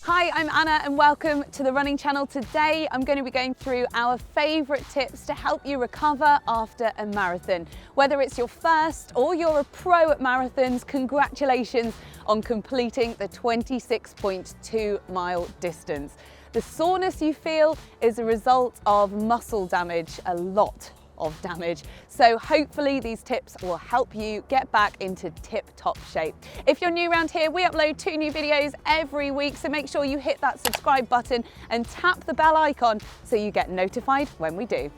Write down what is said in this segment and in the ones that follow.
Hi, I'm Anna and welcome to the running channel. Today I'm going to be going through our favourite tips to help you recover after a marathon. Whether it's your first or you're a pro at marathons, congratulations on completing the 26.2 mile distance. The soreness you feel is a result of muscle damage, a lot of damage. So hopefully these tips will help you get back into tip-top shape. If you're new around here, we upload 2 new videos every week, so make sure you hit that subscribe button and tap the bell icon so you get notified when we do.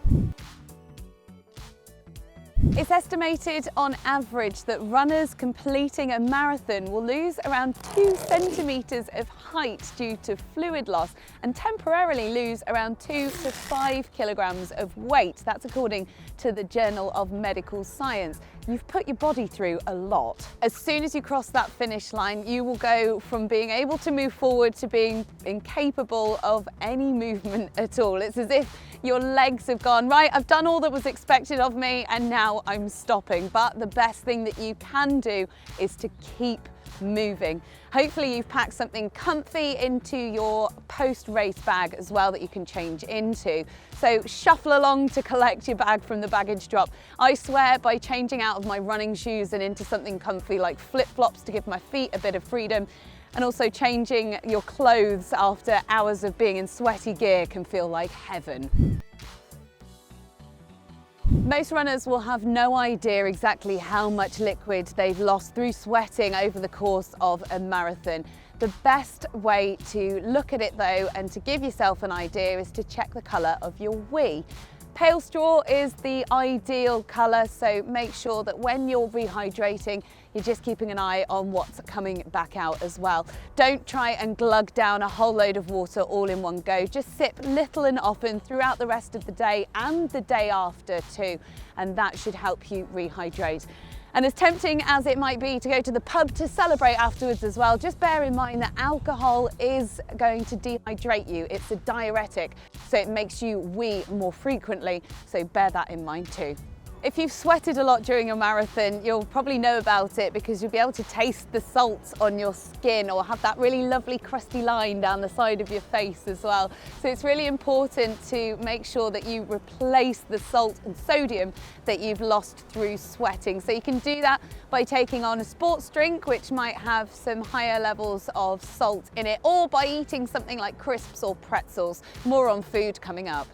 It's estimated on average that runners completing a marathon will lose around 2 centimetres of height due to fluid loss and temporarily lose around 2 to 5 kilograms of weight. That's according to the Journal of Medical Science. You've put your body through a lot. As soon as you cross that finish line, you will go from being able to move forward to being incapable of any movement at all. It's as if your legs have gone, right, I've done all that was expected of me and now I'm stopping. But the best thing that you can do is to keep moving. Hopefully you've packed something comfy into your post-race bag as well that you can change into. So shuffle along to collect your bag from the baggage drop. I swear by changing out of my running shoes and into something comfy like flip-flops to give my feet a bit of freedom, and also changing your clothes after hours of being in sweaty gear can feel like heaven. Most runners will have no idea exactly how much liquid they've lost through sweating over the course of a marathon. The best way to look at it though, and to give yourself an idea, is to check the colour of your wee. Pale straw is the ideal colour, so make sure that when you're rehydrating, you're just keeping an eye on what's coming back out as well. Don't try and glug down a whole load of water all in one go. Just sip little and often throughout the rest of the day and the day after too, and that should help you rehydrate. And as tempting as it might be to go to the pub to celebrate afterwards as well, just bear in mind that alcohol is going to dehydrate you. It's a diuretic, so it makes you wee more frequently, so bear that in mind too. If you've sweated a lot during your marathon, you'll probably know about it because you'll be able to taste the salt on your skin or have that really lovely crusty line down the side of your face as well. So it's really important to make sure that you replace the salt and sodium that you've lost through sweating. So you can do that by taking on a sports drink, which might have some higher levels of salt in it, or by eating something like crisps or pretzels. More on food coming up.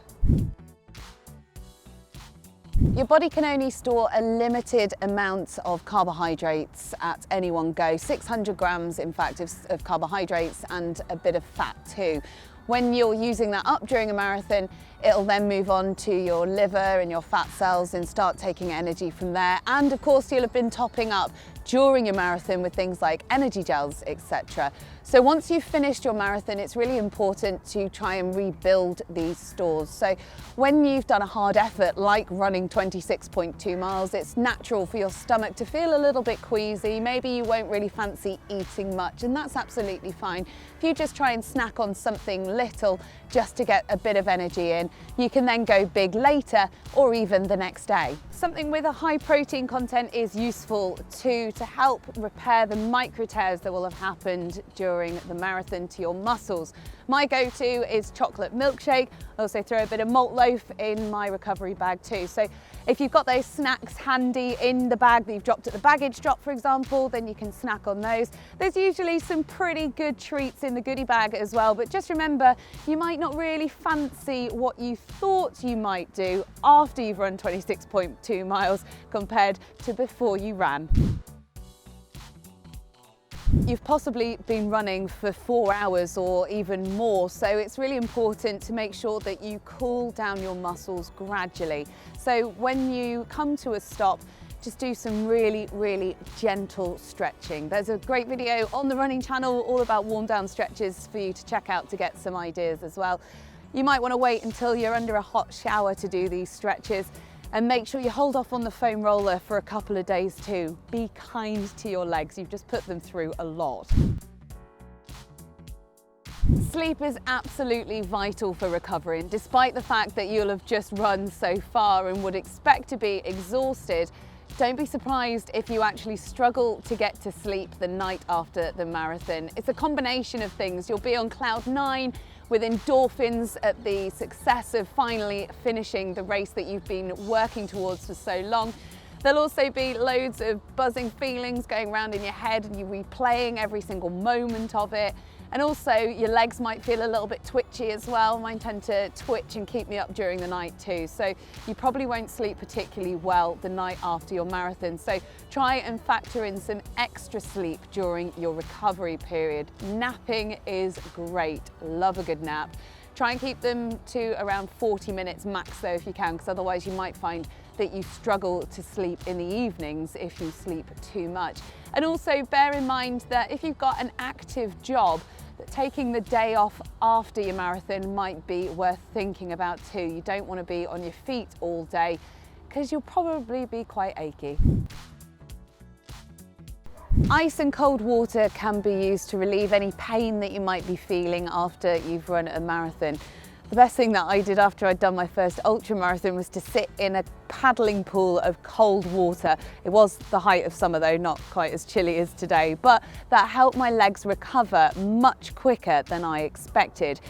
Your body can only store a limited amount of carbohydrates at any one go, 600 grams in fact of carbohydrates and a bit of fat too. When you're using that up during a marathon, it'll then move on to your liver and your fat cells and start taking energy from there. And of course, you'll have been topping up during your marathon with things like energy gels, etc. So once you've finished your marathon, it's really important to try and rebuild these stores. So when you've done a hard effort, like running 26.2 miles, it's natural for your stomach to feel a little bit queasy. Maybe you won't really fancy eating much, and that's absolutely fine. If you just try and snack on something little just to get a bit of energy in, you can then go big later or even the next day. Something with a high protein content is useful too, to help repair the micro tears that will have happened during the marathon to your muscles. My go-to is chocolate milkshake. I also throw a bit of malt loaf in my recovery bag too. So if you've got those snacks handy in the bag that you've dropped at the baggage drop, for example, then you can snack on those. There's usually some pretty good treats in the goodie bag as well, but just remember, you might not really fancy what you thought you might do after you've run 26.2 miles compared to before you ran. You've possibly been running for 4 hours or even more, so it's really important to make sure that you cool down your muscles gradually. So when you come to a stop, just do some really gentle stretching. There's a great video on the running channel all about warm down stretches for you to check out to get some ideas as well. You might want to wait until you're under a hot shower to do these stretches, and make sure you hold off on the foam roller for a couple of days too. Be kind to your legs, you've just put them through a lot. Sleep is absolutely vital for recovering. Despite the fact that you'll have just run so far and would expect to be exhausted, Don't be surprised if you actually struggle to get to sleep the night after the marathon. It's a combination of things. You'll be on cloud 9 with endorphins at the success of finally finishing the race that you've been working towards for so long. There'll also be loads of buzzing feelings going around in your head and you're replaying every single moment of it. And also your legs might feel a little bit twitchy as well. Mine tend to twitch and keep me up during the night too. So you probably won't sleep particularly well the night after your marathon. So try and factor in some extra sleep during your recovery period. Napping is great. Love a good nap. Try and keep them to around 40 minutes max though if you can, because otherwise you might find that you struggle to sleep in the evenings if you sleep too much. And also bear in mind that if you've got an active job, that taking the day off after your marathon might be worth thinking about too. You don't want to be on your feet all day because you'll probably be quite achy. Ice and cold water can be used to relieve any pain that you might be feeling after you've run a marathon. The best thing that I did after I'd done my first ultra marathon was to sit in a paddling pool of cold water. It was the height of summer though, not quite as chilly as today, but that helped my legs recover much quicker than I expected.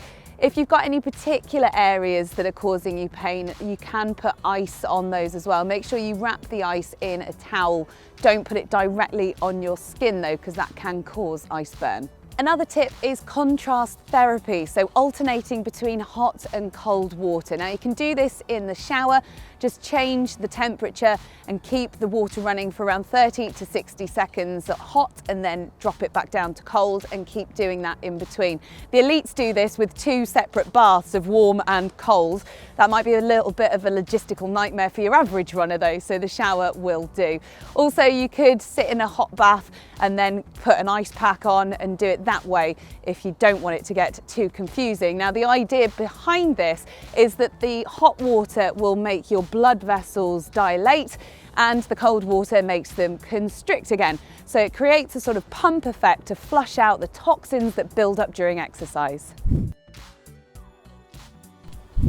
If you've got any particular areas that are causing you pain, you can put ice on those as well. Make sure you wrap the ice in a towel. Don't put it directly on your skin though, because that can cause ice burn. Another tip is contrast therapy, so alternating between hot and cold water. Now you can do this in the shower, just change the temperature and keep the water running for around 30 to 60 seconds hot and then drop it back down to cold and keep doing that in between. The elites do this with 2 separate baths of warm and cold. That might be a little bit of a logistical nightmare for your average runner though, so the shower will do. Also, you could sit in a hot bath and then put an ice pack on and do it that way if you don't want it to get too confusing. Now the idea behind this is that the hot water will make your blood vessels dilate and the cold water makes them constrict again. So it creates a sort of pump effect to flush out the toxins that build up during exercise.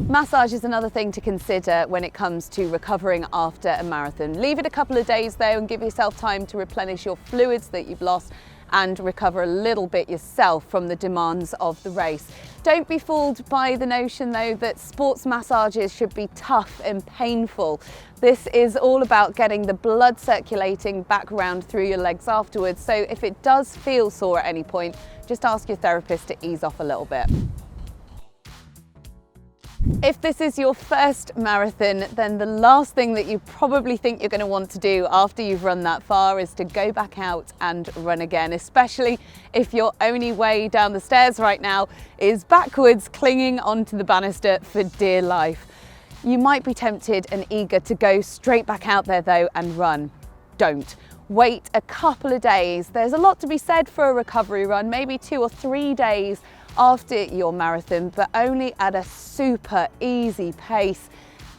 Massage is another thing to consider when it comes to recovering after a marathon. Leave it a couple of days though and give yourself time to replenish your fluids that you've lost and recover a little bit yourself from the demands of the race. Don't be fooled by the notion though that sports massages should be tough and painful. This is all about getting the blood circulating back around through your legs afterwards. So if it does feel sore at any point, just ask your therapist to ease off a little bit. If this is your first marathon, then the last thing that you probably think you're going to want to do after you've run that far is to go back out and run again, especially if your only way down the stairs right now is backwards, clinging onto the banister for dear life. You might be tempted and eager to go straight back out there though and run. Don't. Wait a couple of days. There's a lot to be said for a recovery run, maybe 2 or 3 days after your marathon, but only at a super easy pace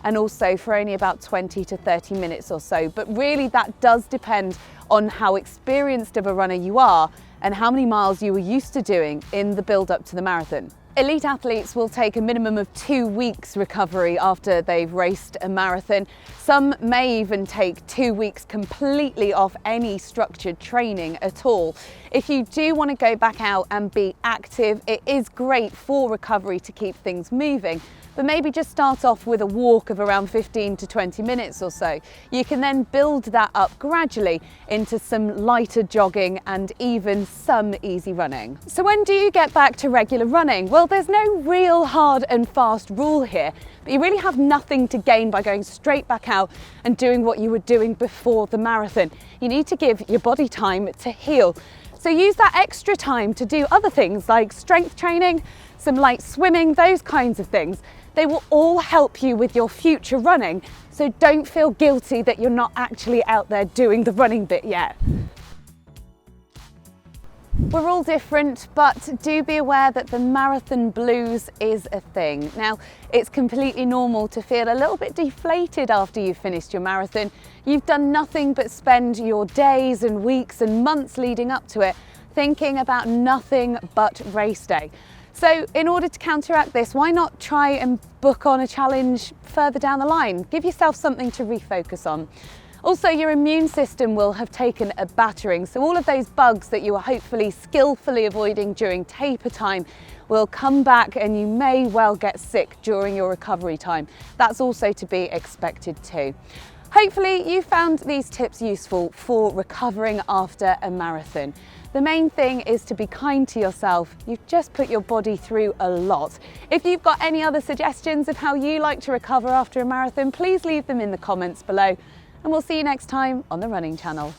and also for only about 20 to 30 minutes or so. But really that does depend on how experienced of a runner you are and how many miles you were used to doing in the build up to the marathon. Elite athletes will take a minimum of 2 weeks recovery after they've raced a marathon. Some may even take 2 weeks completely off any structured training at all. If you do want to go back out and be active, it is great for recovery to keep things moving. But maybe just start off with a walk of around 15 to 20 minutes or so. You can then build that up gradually into some lighter jogging and even some easy running. So when do you get back to regular running? Well, there's no real hard and fast rule here, but you really have nothing to gain by going straight back out and doing what you were doing before the marathon. You need to give your body time to heal. So use that extra time to do other things like strength training, some light swimming, those kinds of things. They will all help you with your future running, so don't feel guilty that you're not actually out there doing the running bit yet. We're all different, but do be aware that the marathon blues is a thing. Now, it's completely normal to feel a little bit deflated after you've finished your marathon. You've done nothing but spend your days and weeks and months leading up to it thinking about nothing but race day. So in order to counteract this, why not try and book on a challenge further down the line? Give yourself something to refocus on. Also, your immune system will have taken a battering, so all of those bugs that you were hopefully skillfully avoiding during taper time will come back, and you may well get sick during your recovery time. That's also to be expected too. Hopefully you found these tips useful for recovering after a marathon. The main thing is to be kind to yourself. You've just put your body through a lot. If you've got any other suggestions of how you like to recover after a marathon, please leave them in the comments below, and we'll see you next time on the Running Channel.